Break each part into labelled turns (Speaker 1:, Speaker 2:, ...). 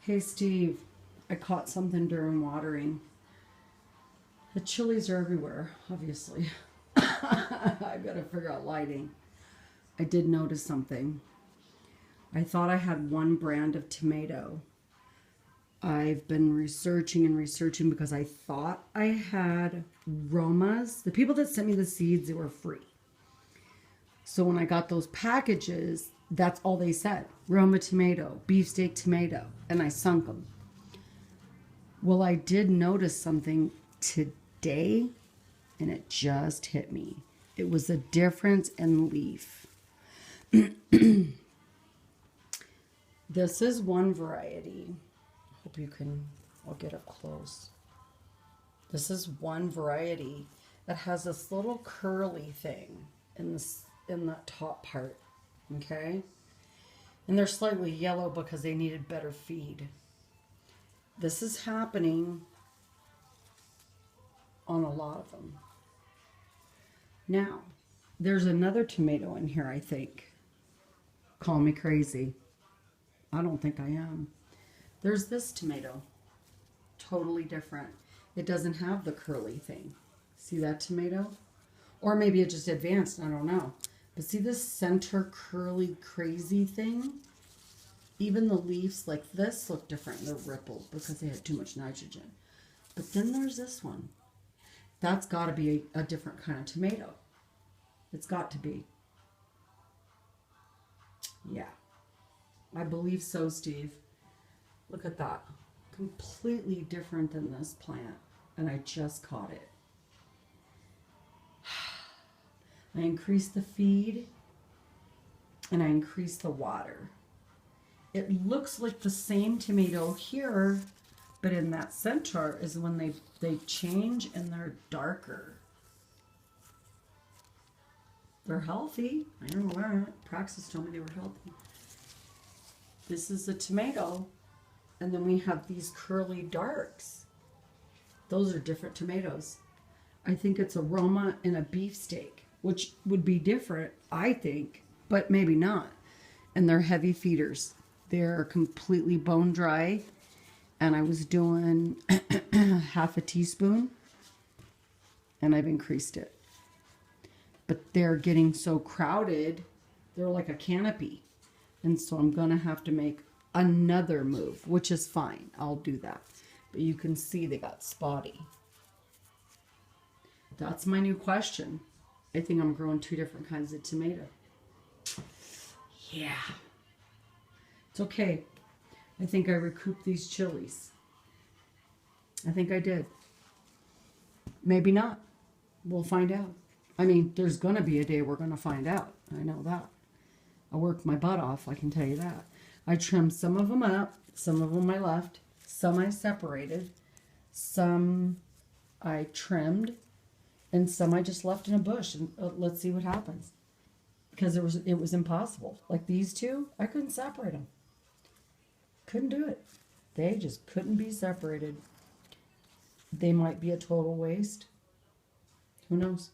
Speaker 1: Hey Steve, I caught something during watering. The chilies are everywhere, obviously. I've got to figure out lighting. I did notice something. I thought I had one brand of tomato. I've been researching and researching because I thought I had Romas. The people that sent me the seeds, they were free. So when I got those packages, that's all they said. Roma tomato, beefsteak tomato, and I sunk them. Well, I did notice something today, and it just hit me. It was a difference in leaf. This is one variety. Hope you can, I'll get up close. This is one variety that has this little curly thing in that top part. Okay? And they're slightly yellow because they needed better feed. This is happening on a lot of them. Now, there's another tomato in here, I think. Call me crazy. I don't think I am. There's this tomato. Totally different. It doesn't have the curly thing. See that tomato? Or maybe it just advanced, I don't know. But see this center curly crazy thing? Even the leaves like this look different. They're rippled because they had too much nitrogen. But then there's this one. That's got to be a different kind of tomato. It's got to be. Yeah. I believe so, Steve. Look at that. Completely different than this plant. And I just caught it. I increased the feed and I increased the water. It looks like the same tomato here, but in that center is when they change and they're darker. They're healthy. I know where. Praxis told me they were healthy. This is a tomato, and then we have these curly darks. Those are different tomatoes. I think it's a Roma and a beefsteak, which would be different, I think, but maybe not. And they're heavy feeders. They're completely bone dry, and I was doing half a teaspoon, and I've increased it. But they're getting so crowded, they're like a canopy. And so I'm going to have to make another move, which is fine. I'll do that. But you can see they got spotty. That's my new question. I think I'm growing two different kinds of tomato. Yeah. It's okay. I think I recouped these chilies. I think I did. Maybe not. We'll find out. I mean, there's going to be a day we're going to find out. I know that. I worked my butt off, I can tell you that. I trimmed some of them up. Some of them I left. Some I separated. Some I trimmed. And some I just left in a bush. And let's see what happens. Because it was impossible. Like these two, I couldn't separate them. Couldn't do it. They just couldn't be separated. They might be a total waste. Who knows?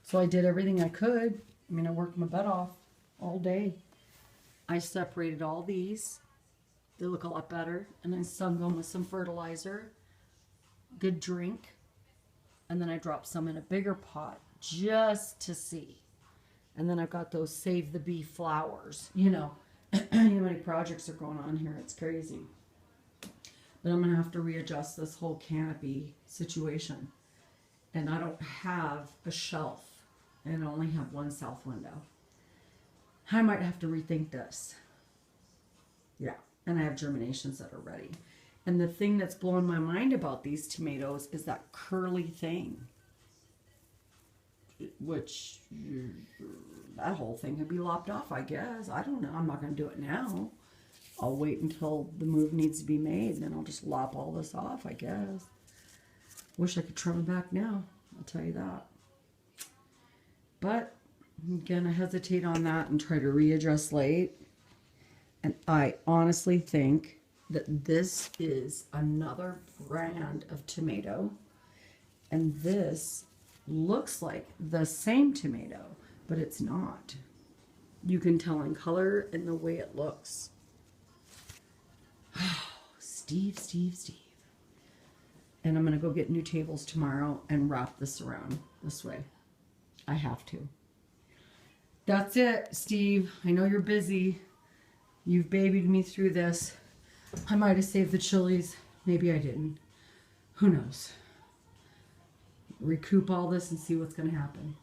Speaker 1: So I did everything I could. I mean, I worked my butt off all day. I separated all these. They look a lot better. And I sung them with some fertilizer. Good drink. And then I dropped some in a bigger pot just to see. And then I've got those Save the Bee flowers. You know how many projects are going on here. It's crazy. But I'm going to have to readjust this whole canopy situation. And I don't have a shelf. And I only have one south window. I might have to rethink this. Yeah. And I have germinations that are ready. And the thing that's blowing my mind about these tomatoes is that curly thing. Which, that whole thing could be lopped off, I guess. I don't know. I'm not going to do it now. I'll wait until the move needs to be made. And then I'll just lop all this off, I guess. Wish I could trim it back now. I'll tell you that. But I'm going to hesitate on that and try to readjust late. And I honestly think that this is another brand of tomato. And this looks like the same tomato, but it's not. You can tell in color and the way it looks. Steve, Steve, Steve. And I'm going to go get new tables tomorrow and wrap this around this way. I have to. That's it, Steve. I know you're busy. You've babied me through this. I might have saved the chilies. Maybe I didn't. Who knows? Recoup all this and see what's going to happen.